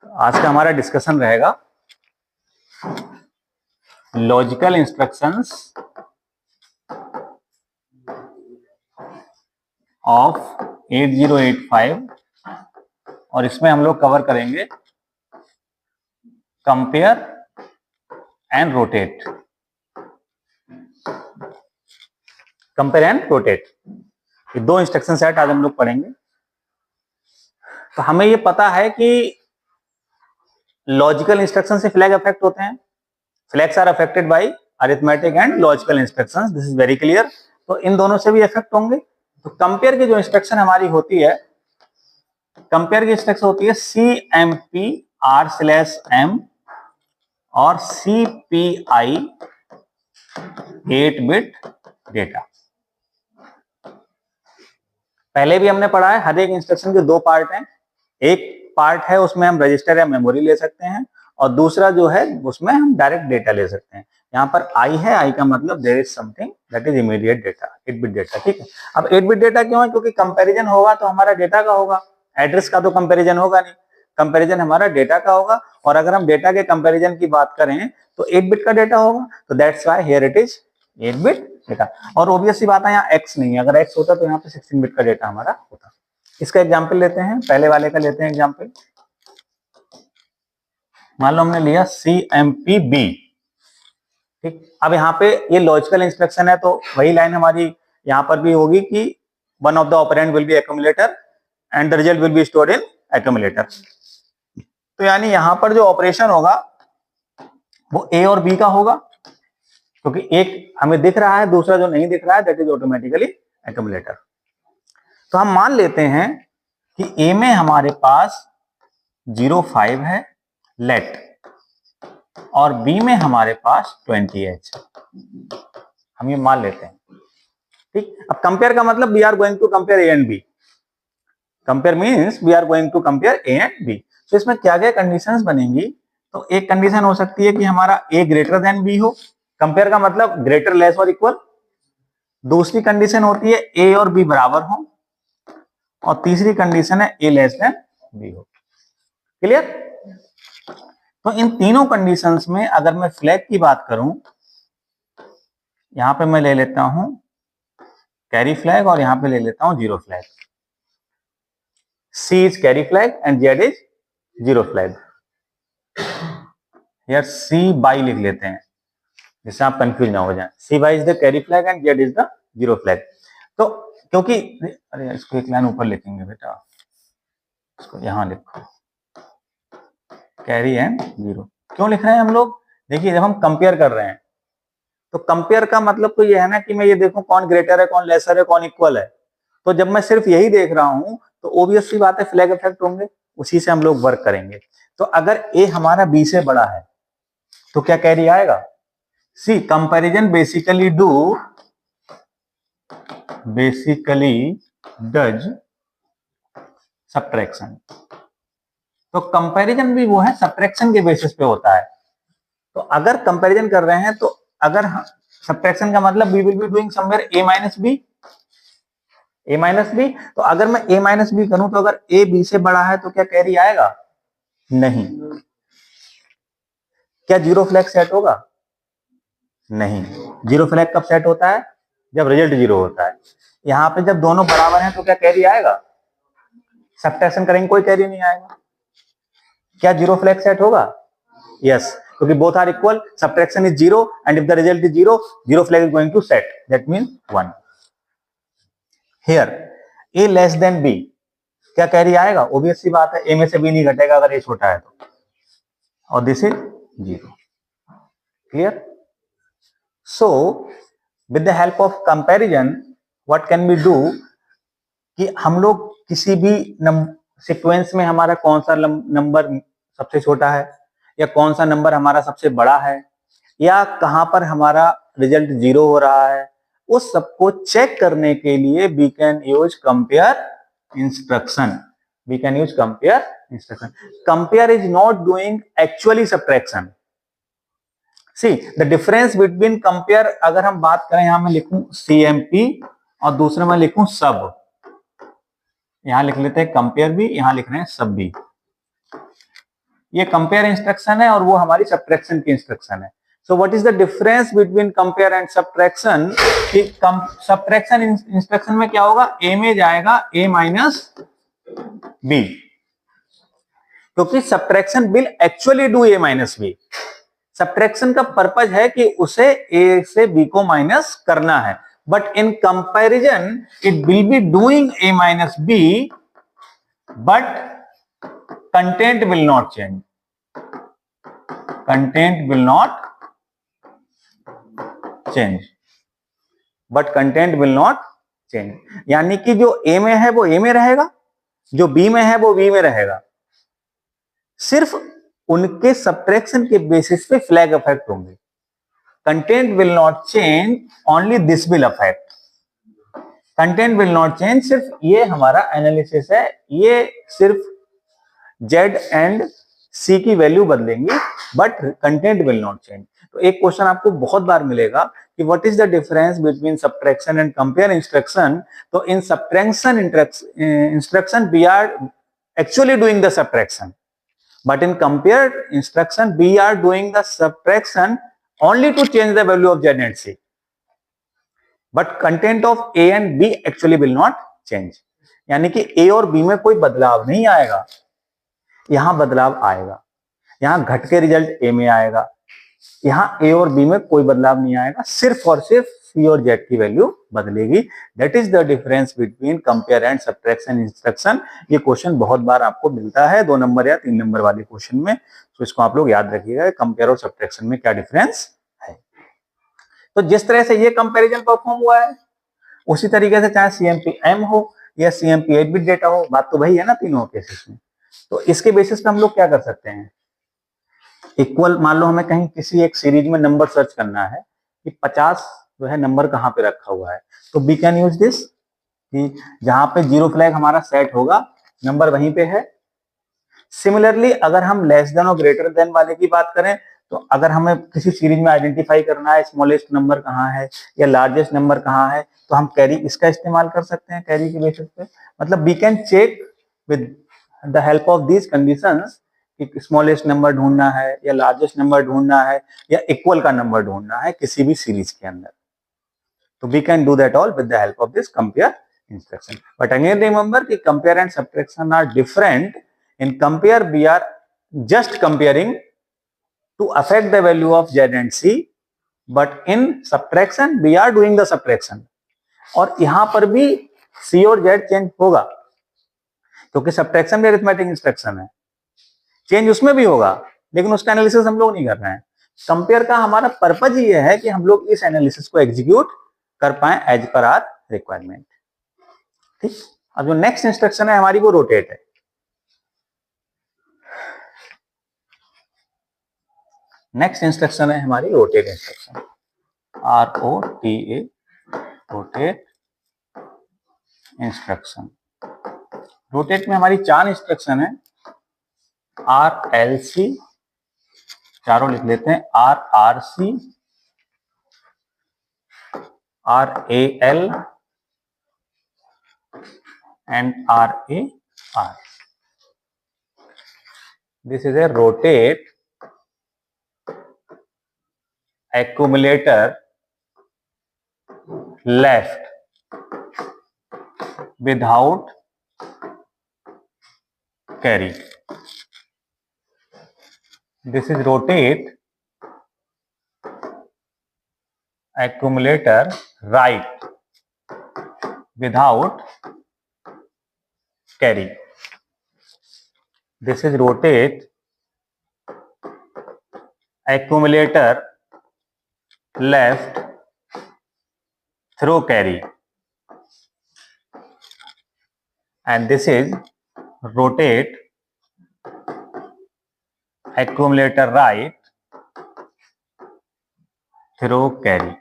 आज का हमारा डिस्कशन रहेगा लॉजिकल इंस्ट्रक्शंस ऑफ 8085 और इसमें हम लोग कवर करेंगे compare and rotate. Compare and rotate ये दो इंस्ट्रक्शन सेट आज हम लोग पढ़ेंगे। तो हमें ये पता है कि लॉजिकल इंस्ट्रक्शन से फ्लैग अफेक्ट होते हैं। Flags are affected by arithmetic and logical instructions, this is very clear. तो इन दोनों से भी अफेक्ट होंगे। तो कंपेयर की जो इंस्ट्रक्शन हमारी होती है, कंपेयर की इंस्ट्रक्शन होती है CMP/R/M और CPI 8-बिट डेटा। पहले भी हमने पढ़ा है हर एक इंस्ट्रक्शन के दो पार्ट हैं। एक पार्ट है उसमें हम रजिस्टर या मेमोरी ले सकते हैं और दूसरा जो है उसमें हम डायरेक्ट डेटा ले सकते हैं। यहाँ पर आई है, आई का मतलब there is something that is immediate data, eight bit data. ठीक है, अब 8-बिट डेटा क्यों है? क्योंकि कंपैरिजन होगा तो हमारा डेटा का होगा, एड्रेस का तो कंपैरिजन होगा नहीं। कंपैरिजन हमारा डेटा का होगा और अगर हम डेटा के कंपैरिजन की बात करें तो 8-बिट का डेटा होगा। तो that's why here it is eight bit data. और ऑब्वियस सी बात है यहाँ एक्स नहीं है, अगर एक्स होता तो यहाँ पे 16-बिट का डेटा हमारा होता। इसका एग्जाम्पल लेते हैं, पहले वाले का लेते हैं एग्जाम्पल। मान लो हमने लिया CMPB। ठीक, अब यहाँ पे ये लॉजिकल इंस्ट्रक्शन है तो वही लाइन हमारी यहाँ पर भी होगी कि one of the operand will be accumulator and the result will be stored in accumulator. तो यानी यहाँ पर जो ऑपरेशन होगा वो A और B का होगा, क्योंकि एक हमें दिख रहा है, दूसरा जो नहीं दिख रहा है दैट इज ऑटोमेटिकली एक्यूमुलेटर। तो हम मान लेते हैं कि A में हमारे पास 05 है लेट और B में हमारे पास 20H। हम ये मान लेते हैं। ठीक, अब कंपेयर का मतलब we are going to compare A and B। Compare means we are going to compare A and B। तो इसमें क्या क्या कंडीशंस बनेंगी? तो एक कंडीशन हो सकती है कि हमारा A ग्रेटर देन B हो। कंपेयर का मतलब ग्रेटर, लेस और इक्वल। दूसरी कंडीशन होती है A और B बराबर हो और तीसरी कंडीशन है A लेस देन B हो। क्लियर? तो इन तीनों कंडीशंस में अगर मैं फ्लैग की बात करूं, यहां पे मैं ले लेता हूं कैरी फ्लैग और यहां पे ले लेता हूं zero flag. C is carry flag and Z is zero flag. यार C बाई लिख लेते हैं जिससे आप कंफ्यूज ना हो जाए। C by is the carry flag and Z is the zero flag. तो क्योंकि अरे इसको एक लाइन ऊपर लिखेंगे बेटा, इसको यहां लिखो कैरी एंड जीरो। क्यों लिख रहे हैं हम लोग? देखिए जब हम कंपेयर कर रहे हैं तो कंपेयर का मतलब तो ये है ना कि मैं ये देखूं कौन ग्रेटर है, कौन लेसर है, कौन इक्वल है। तो जब मैं सिर्फ यही देख रहा हूं तो ऑब्वियस सी बात है फ्लैग इफेक्ट होंगे, उसी से हम लोग वर्क करेंगे। तो अगर ए हमारा बी से बड़ा है तो क्या कैरी आएगा? सी कंपैरिजन बेसिकली डज सब्ट्रैक्शन। तो कंपैरिजन भी वो है सब्ट्रैक्शन के बेसिस पे होता है। तो अगर कंपैरिजन कर रहे हैं तो अगर सब्ट्रैक्शन का मतलब we will be doing somewhere A minus B. तो अगर मैं A माइनस बी करूं तो अगर A B से बड़ा है तो क्या कैरी आएगा? नहीं। क्या जीरो फ्लैग सेट होगा? नहीं। जीरो फ्लैग कब सेट होता है? जब रिजल्ट जीरो होता है। यहां पे जब दोनों बराबर हैं तो क्या कैरी आएगा? सब्ट्रैक्शन करेंगे कोई कैरी नहीं आएगा। क्या जीरो फ्लैग सेट होगा? यस, क्योंकि both are equal, subtraction is zero and if the result is zero, zero flag is going to set, that means 1। Here A less than B, क्या carry आएगा? Obvious सी बात है A में से B नहीं घटेगा अगर A छोटा है तो, और this is zero. Clear? So with the help of comparison what can we do कि हम लोग किसी भी सीक्वेंस में हमारा कौन सा नंबर सबसे छोटा है या कौन सा नंबर हमारा सबसे बड़ा है या कहां पर हमारा रिजल्ट जीरो हो रहा है, उस सबको चेक करने के लिए we can use compare instruction. We can use compare instruction. Compare is not doing actually subtraction. See the difference between compare, अगर हम बात करें यहां मैं लिखूं CMP और दूसरे में लिखूं सब, यहां लिख लेते हैं कंपेयर भी, यहां लिख रहे हैं सब भी। ये कंपेयर इंस्ट्रक्शन है और वो हमारी सब्ट्रैक्शन की इंस्ट्रक्शन है। So what is the difference between compare and subtraction? कि सब्ट्रैक्शन इंस्ट्रक्शन में क्या होगा, ए में जाएगा a माइनस बी, क्योंकि subtraction will actually do a minus B. Subtraction का पर्पज है कि उसे a से b को माइनस करना है, but in comparison it will be doing a minus b, but content will not change. Content will not change, but content will not change. यानी कि जो ए में है वो ए में रहेगा, जो बी में है वो बी में रहेगा, सिर्फ उनके सब्ट्रैक्शन के बेसिस पे फ्लैग अफेक्ट होंगे। Content will not change, only this will affect. Content will not change, सिर्फ ये हमारा एनालिसिस है, ये सिर्फ जेड एंड सी की वैल्यू बदलेंगी, but content will not change. तो एक क्वेश्चन आपको बहुत बार मिलेगा कि what is the difference between subtraction and compare instruction. तो in subtraction instruction we are actually doing the subtraction, but in compare instruction we are doing the subtraction only to change the value of z and c, but content of a and b actually will not change। यानी कि a और b में कोई बदलाव नहीं आएगा, यहां बदलाव आएगा। यहां घट के रिजल्ट a में आएगा, यहां a और b में कोई बदलाव नहीं आएगा, सिर्फ और सिर्फ c और z की वैल्यू बदलेगी। That is the difference between compare and subtraction instruction. ये क्वेश्चन बहुत बार आपको मिलता है 2 नंबर या 3 नंबर वाले क्वेश्चन में, तो इसको आप लोग याद रखिएगा, कंपेयर और सब्ट्रैक्शन में क्या डिफरेंस है। तो जिस तरह से ये कंपैरिजन परफॉर्म हुआ है, उसी तरीके से चाहे CMP-M हो या CMP-8 बिट डेटा हो, बात तो वही है ना तीनों केसेस में। तो इसके बेसिस पे हम लोग क्या कर सकते हैं, इक्वल, मान लो हमें कहीं किसी एक सीरीज में नंबर सर्च करना है कि 50 जो है नंबर कहाँ पे रखा हुआ है, तो वी कैन यूज दिस कि जहां पे जीरो फ्लैग हमारा सेट होगा, नंबर वहीं पे है। सिमिलरली अगर हम लेस देन और ग्रेटर देन वाले की बात करें, तो अगर हमें किसी सीरीज में आइडेंटिफाई करना है स्मॉलेस्ट नंबर कहाँ है या लार्जेस्ट नंबर कहाँ है, तो हम कैरी इसका इस्तेमाल कर सकते हैं, कैरी के बेसिस पे। मतलब we can check with the help of these conditions कि स्मॉलेस्ट नंबर ढूंढना है या लार्जेस्ट नंबर ढूंढना है या इक्वल का नंबर ढूंढना है किसी भी सीरीज के अंदर। तो we can do that all with the help of this compare instruction. But again remember कि compare and subtraction are different. In compare, we are just comparing to affect the value of z and c, but in subtraction we are doing the subtraction। और यहां पर भी c और z change होगा, क्योंकि subtraction भी arithmetic instruction है, change उसमें भी होगा, लेकिन उसका एनालिसिस हम लोग नहीं कर रहे हैं। कंपेयर का हमारा पर्पज ये है कि हम लोग इस एनालिसिस को एग्जीक्यूट कर पाए एज पर आर रिक्वायरमेंट। ठीक, अब जो नेक्स्ट इंस्ट्रक्शन है हमारी वो रोटेट है। नेक्स्ट इंस्ट्रक्शन है हमारी rotate instruction, ROTA, rotate instruction. Rotate में हमारी 4 इंस्ट्रक्शन है, RLC, चारों लिख लेते हैं, RRC, RAL and RAR। This is a rotate accumulator left without carry। This is rotate accumulator right without carry। This is rotate accumulator left throw carry, and this is rotate accumulator right throw carry।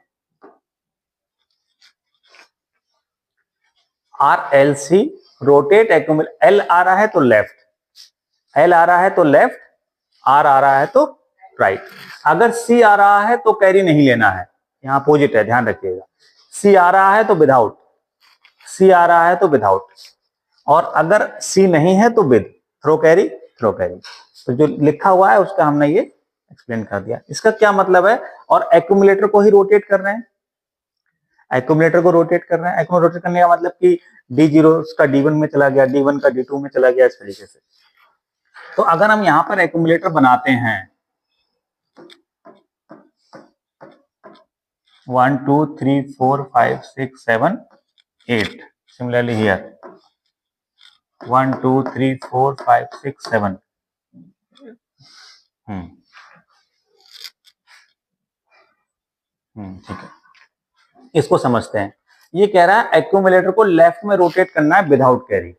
RLC rotate accumulator, L आ रहा है तो left, L आ रहा है तो left, R आ रहा है तो right. अगर C आ रहा है तो कैरी नहीं लेना है, यहां अपोजिट है, ध्यान रखिएगा। C आ रहा है तो विदाउट, C आ रहा है तो विदाउट, और अगर C नहीं है तो with through carry. Through carry. तो जो लिखा हुआ है उसका हमने ये एक्सप्लेन कर दिया। इसका क्या मतलब है, और एक्यूमुलेटर को ही रोटेट कर रहे हैं, एक्यूमुलेटर को रोटेट कर रहे हैं। एक्यूमुलेटर रोटेट करने का मतलब कि D0 का D1 में चला गया, D1 का D2 में चला गया, इस तरीके से। तो अगर हम यहां पर एक्यूमुलेटर बनाते हैं 1 2 3 4 5 6 7 8, सिमिलरली हियर 1 2 3 4 5 6 7। ठीक है, इसको समझते हैं। ये कह रहा है एक्यूमुलेटर को लेफ्ट में रोटेट करना है विदाउट कैरी।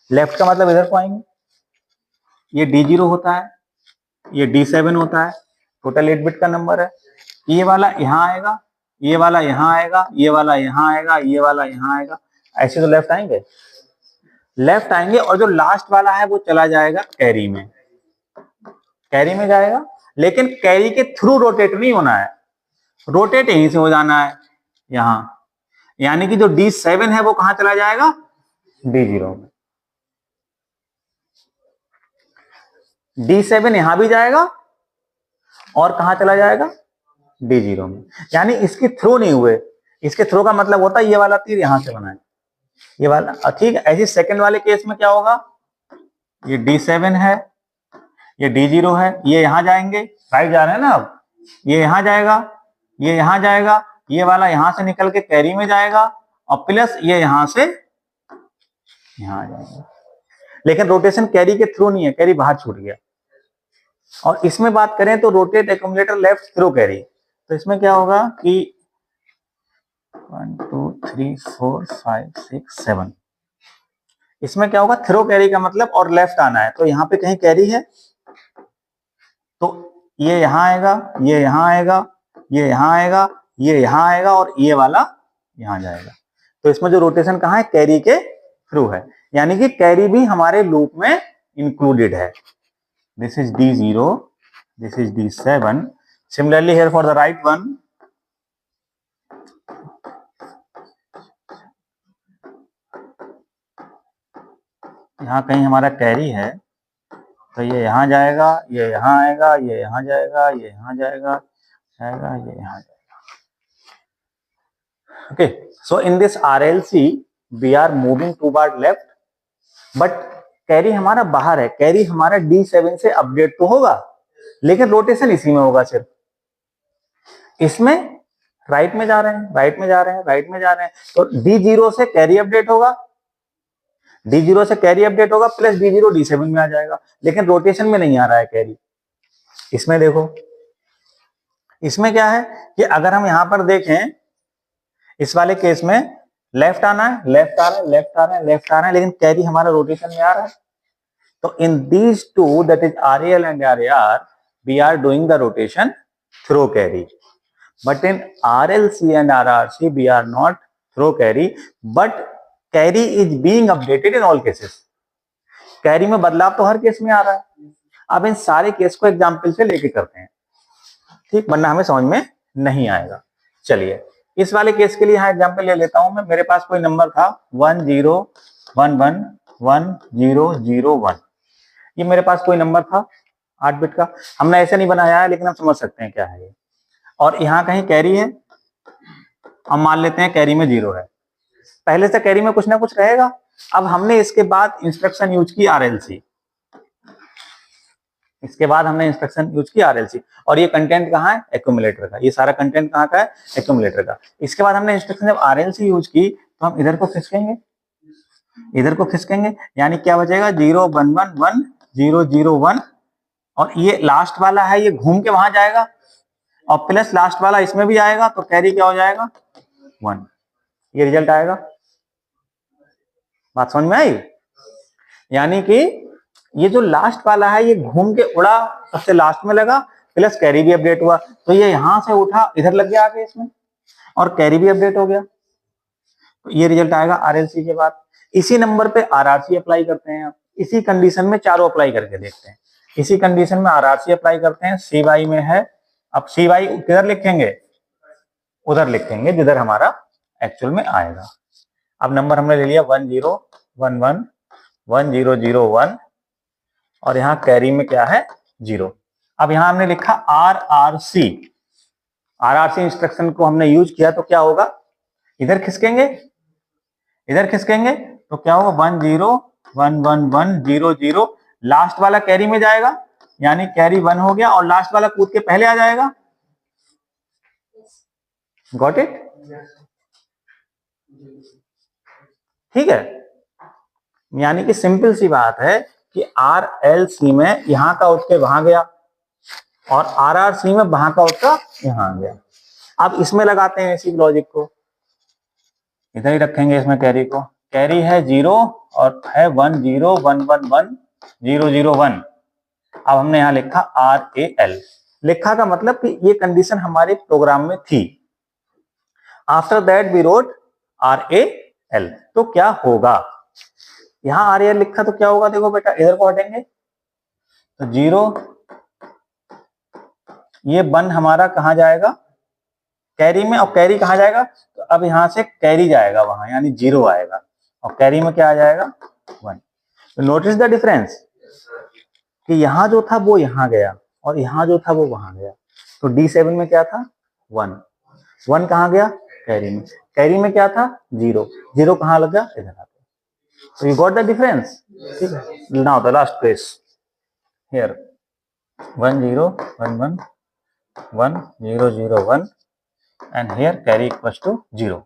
लेफ्ट का मतलब इधर को आएंगे, ये D0 होता है, ये D7 होता है, टोटल 8 बिट का नंबर है। ये वाला यहाँ आएगा, ये वाला यहाँ आएगा, ये वाला यहाँ आएगा, ये वाला यहाँ आएगा, ऐसे तो लेफ्ट आएंगे, लेफ्ट आएंगे। और जो लास्ट वाला है वो चला जाएगा कैरी में, कैरी में जाएगा। लेकिन कैरी के थ्रू रोटेट नहीं होना है, रोटेट यहीं से हो जाना है यहां, यानी कि जो D7 है वो कहां चला जाएगा, D0 में। D7 यहां भी जाएगा और कहां चला जाएगा, D0 में। यानी इसके थ्रो नहीं हुए, इसके थ्रो का मतलब होता है ये वाला तीर यहां से बना है, ये वाला। ठीक है, ऐसे सेकंड वाले केस में क्या होगा, ये D7 है, ये D0 है, ये यहां जाएंगे, राइट जा रहे हैं ना, अब ये यहां जाएगा, ये यहां जाएगा, ये वाला यहां से निकल के कैरी में जाएगा, और प्लस ये यहां से यहां आ जाएगा। लेकिन रोटेशन कैरी के थ्रू नहीं है, कैरी बाहर छूट गया। और इसमें बात करें तो rotate accumulator left through carry, तो इसमें क्या होगा कि 1 2 3 4 5 6 7, इसमें क्या होगा, थ्रो कैरी का मतलब और लेफ्ट आना है, तो यहाँ पे कहीं कैरी है, तो ये यहाँ आएगा, ये यहाँ आएगा, ये यहाँ आएगा, ये यहाँ आएगा, और ये वाला यहाँ जाएगा। तो इसमें जो रोटेशन कहाँ है, कैरी के थ्रू है, यानी कि कैरी भी हमारे लूप में इंक्लूडेड है। This is D0, this is D7। Similarly here for the right one, यहाँ कहीं हमारा कैरी है, तो ये यहाँ जाएगा, ये यहाँ आएगा, ये यहाँ जाएगा, ये यहाँ जाएगा, जाएगा, ये यहाँ जाएगा। Okay, so in this RLC we are moving toward left, but carry हमारा बाहर है, कैरी हमारा D7 से अपडेट तो होगा, लेकिन रोटेशन इसी में होगा सिर्फ। इसमें राइट में जा रहे हैं, राइट में जा रहे हैं, राइट में जा रहे हैं, तो D0 से कैरी अपडेट होगा, D0 से कैरी अपडेट होगा, प्लस D0 D7 में आ जाएगा, लेकिन रोटेशन में नहीं आ रहा है कैरी। इसमें देखो, इसमें क्या है कि अगर हम यहां पर देखें, इस वाले केस में लेफ्ट आना है, लेफ्ट आ रहा है, लेफ्ट आ रहा है, लेफ्ट आ रहा है, लेकिन कैरी हमारा रोटेशन में आ रहा है। तो in these two, that is RAL and RAR, we are doing the rotation through carry, but in RLC and RRC we are not through carry, but carry is being updated in all cases. Carry में बदलाव तो हर case में आ रहा है। अब इन सारे case को example से लेके करते हैं, ठीक, वरना हमें समझ में नहीं आएगा। चलिए इस वाले केस के लिए यहाँ एग्जाम्पल ले लेता हूं मैं। मेरे पास कोई नंबर था 1 0 1 1 1 0 0 1, ये मेरे पास कोई नंबर था 8 बिट का। हमने ऐसे नहीं बनाया है, लेकिन हम समझ सकते हैं क्या है ये। और यहाँ कहीं कैरी है, हम मान लेते हैं कैरी में 0 है, पहले से कैरी में कुछ ना कुछ रहेगा। अब हमने इसके बाद इंस्ट्रक्शन यूज की RLC, इसके बाद हमने इंस्ट्रक्शन यूज की RLC, और ये कंटेंट कहाँ है, एक्यूमुलेटर का। ये सारा कंटेंट कहाँ का है, एक्यूमुलेटर का। इसके बाद हमने इंस्ट्रक्शन जब RLC यूज की, तो हम इधर को खिसकेंगे, इधर को खिसकेंगे, यानी क्या बचेगा, 0 1 1 1 0 0 1, और ये लास्ट वाला है, ये घूम के वहां जाएगा, और प्लस लास्ट वाला इसमें भी आएगा, तो कैरी क्या हो जाएगा, 1। ये रिजल्ट आएगा। बात समझ में आई? यानी कि ये जो लास्ट वाला है, ये घूम के उड़ा, सबसे लास्ट में लगा, प्लस कैरी भी अपडेट हुआ, तो ये यहां से उठा, इधर लग गया आगे इसमें, और कैरी भी अपडेट हो गया। तो ये रिजल्ट आएगा RLC के बाद। इसी नंबर पे RRC अप्लाई करते हैं। इसी कंडीशन में चारों अप्लाई करके देखते हैं। इसी कंडीशन में RRC अप्लाई करते हैं, CY में है। अब CY किधर लिखेंगे, उधर लिखेंगे जिधर हमारा एक्चुअल में आएगा। अब नंबर हमने ले लिया 1 0 1 1 1 0 0 1, और यहाँ कैरी में क्या है 0। अब यहाँ हमने लिखा RRC, RRC इंस्ट्रक्शन को हमने यूज किया तो क्या होगा, इधर खिसकेंगे, इधर खिसकेंगे तो क्या होगा 1 0 1 1 1 0 0, लास्ट वाला कैरी में जाएगा यानी कैरी 1 हो गया और लास्ट वाला कूद के पहले आ जाएगा। Got it? ठीक है, यानी कि सिंपल सी बात है कि RLC में यहां का उठ के वहां गया और RRC में वहां का उठ का यहां गया। अब इसमें लगाते हैं इसी लॉजिक को, इधर ही रखेंगे इसमें कैरी को, कैरी है 0 और है 1 0 1 1 1 0 0 1। अब हमने यहां लिखा RAL, लिखा का मतलब कि ये कंडीशन हमारे प्रोग्राम में थी। After that we wrote RAL, तो क्या होगा, यहां RAL लिखा तो क्या होगा, देखो बेटा इधर को हटेंगे तो 0, ये 1 हमारा कहां जाएगा कैरी में, और कैरी कहां जाएगा, तो अब यहां से कैरी जाएगा वहां यानी 0 आएगा और कैरी में क्या आ जाएगा 1। तो नोटिस द डिफरेंस कि यहां जो था वो यहां गया और यहां जो था वो वहां गया। तो D7 में क्या था 1, 1 कहां गया कैरी में, कैरी में क्या था 0, 0 कहां लगा इधर आके। So you got the difference. ठीक है, now the last case here 1 0 1 1 1 0 0 1 and here carry equals to 0.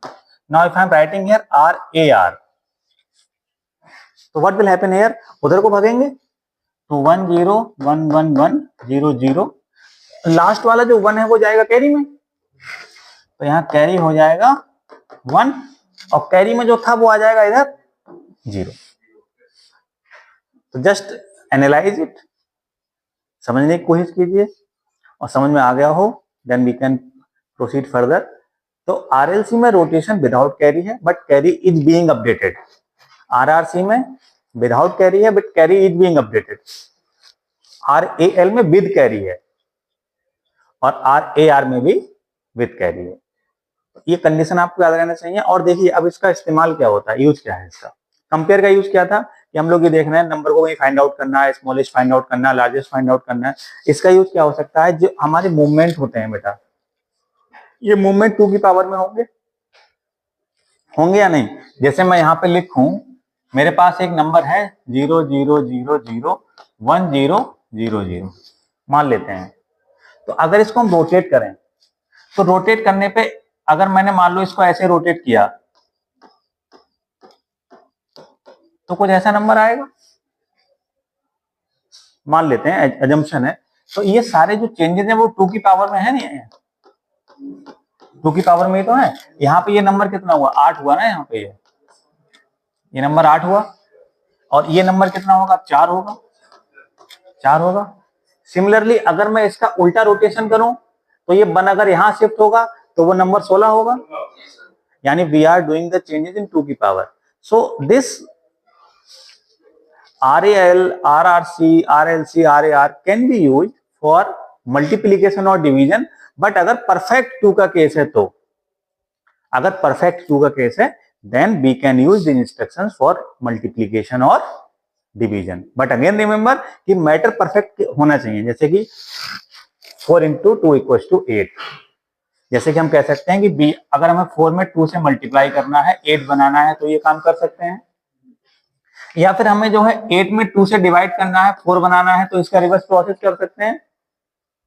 Now if I am writing here RAR, so what will happen here, उधर को भागेंगे तो 1 0 1 1 1 0 0, लास्ट वाला जो 1 है वो जाएगा कैरी में, तो यहाँ कैरी हो जाएगा 1 और कैरी में जो था वो आ जाएगा इधर 0। तो जस्ट एनालाइज इट, समझने की कोशिश कीजिए और समझ में आ गया हो then we can proceed further. तो RLC में रोटेशन विदाउट कैरी है but carry is being updated, RRC में विदाउट कैरी है but carry is being updated, RAL में विद कैरी है और RAR में भी विद कैरी है। ये कंडीशन आपको याद रहना चाहिए। और देखिए अब इसका इस्तेमाल क्या होता है, यूज क्या है इसका, कंपेयर का यूज क्या था कि हम लोग ये देख रहे हैं नंबर को फाइंड आउट करना है, स्मॉलेस्ट फाइंड आउट करना है, लार्जेस्ट फाइंड आउट करना है। इसका यूज क्या हो सकता है, जो हमारे मूवमेंट होते हैं बेटा, ये मूवमेंट 2 की पावर में होंगे, होंगे या नहीं। जैसे मैं यहाँ पे लिखूं मेरे पास एक नंबर है 0 0 0 0 1 0 0 0 मान लेते हैं। तो अगर इसको हम रोटेट करें तो रोटेट करने पे अगर मैंने मान लो इसको ऐसे रोटेट किया तो कुछ ऐसा नंबर आएगा, मान लेते हैं, अजम्पशन है। तो ये सारे जो चेंजेस हैं वो 2 की पावर में है, नहीं है 2 की पावर में ही तो है। यहाँ पे ये नंबर कितना हुआ 8 हुआ ना, यहाँ पे ये नंबर 8 हुआ और ये नंबर कितना होगा 4 होगा, 4 होगा। सिमिलरली अगर मैं इसका उल्टा रोटेशन करूं तो ये 1 अगर यहां शिफ्ट होगा तो वो नंबर 16 होगा, यानी we are doing the changes in 2 की power. So this RAL, RRC, RLC, RAR can be used for multiplication और division, बट अगर परफेक्ट 2 का केस है तो, अगर परफेक्ट 2 का केस है then we can use the instructions for multiplication और डिवीजन। बट अगेन रिमेंबर कि मैटर परफेक्ट होना चाहिए, जैसे कि 4 into 2 equals to 8, जैसे कि हम कह सकते हैं कि B, अगर हमें 4 में 2 से मल्टीप्लाई करना है 8 बनाना है तो ये काम कर सकते हैं, या फिर हमें जो है 8 में 2 से डिवाइड करना है 4 बनाना है तो इसका रिवर्स प्रोसेस कर सकते हैं।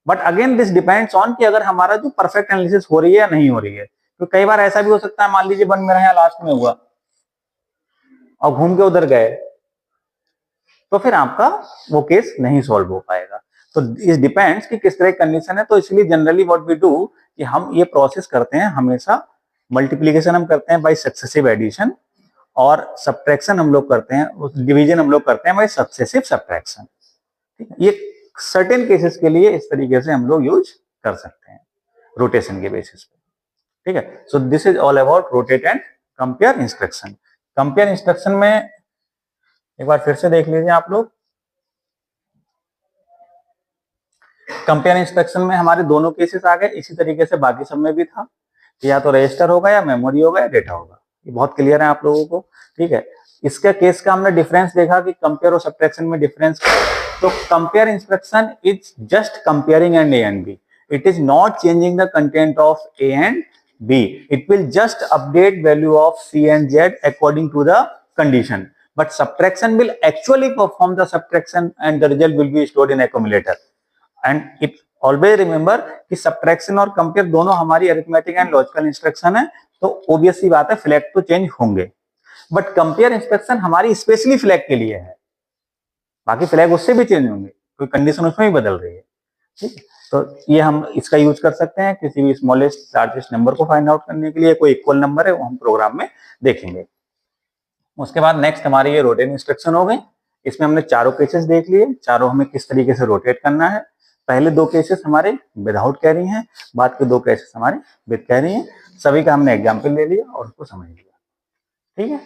But again this depends on कि अगर हमारा जो परफेक्ट एनालिसिस हो रही है या नहीं हो रही है। तो कई बार ऐसा भी हो सकता है, मान लीजिए 1 मेरा यहाँ लास्ट में हुआ और घूम के उधर गए तो फिर आपका वो केस नहीं सॉल्व हो पाएगा। तो इस डिपेंड्स कि किस तरह की कंडीशन है। तो इसलिए जनरली व्हाट वी डू कि हम ये प्रोसेस करते हैं, हमेशा मल्टीप्लीकेशन हम करते हैं बाय सक्सेसिव एडिशन और सब्ट्रैक्शन हम लोग करते हैं, डिवीजन हम लोग करते हैं बाय सक्सेसिव सब्ट्रैक्शन। ठीक है, ये सर्टेन केसेस के लिए इस तरीके से हम लोग यूज कर सकते हैं रोटेशन के बेसिस पे। ठीक है, so this is all about rotate and compare instruction. Compare instruction में एक बार फिर से देख लीजिए आप लोग। कंपेयर इंस्ट्रक्शन में हमारे दोनों केसेस आ गए, इसी तरीके से बाकी सब में भी था कि या तो रजिस्टर होगा या मेमोरी होगा या डेटा होगा। ये बहुत क्लियर है आप लोगों को। ठीक है, इसका केस का हमने डिफरेंस देखा कि कंपेयर और सब्ट्रैक्शन में डिफरेंस। तो compare instruction is just comparing and A and B, it is not changing the content of A and B, it will just update value of C and Z according to the condition, but subtraction will actually perform the subtraction and the result will be stored in accumulator. And it always remember कि subtraction और compare दोनों हमारी arithmetic and logical instruction है, तो obvious सी बात है flag तो change होंगे, but compare instruction हमारी specially flag के लिए है, बाकी flag उससे भी change होंगे, कोई condition उसमें भी बदल रही है, ठीक है। तो ये हम इसका यूज कर सकते हैं किसी भी स्मॉलेस्ट लार्जेस्ट नंबर को फाइंड आउट करने के लिए, कोई इक्वल नंबर है वो हम प्रोग्राम में देखेंगे। उसके बाद नेक्स्ट हमारी ये रोटेट इंस्ट्रक्शन हो गई। इसमें हमने चारों केसेस देख लिए, चारों हमें किस तरीके से रोटेट करना है। पहले दो केसेस हमारे विदाउट कैरी हैं, बाद के दो केसेस हमारे विद कैरी हैं। सभी का हमने एग्जाम्पल ले लिया और उसको समझ लिया, ठीक है।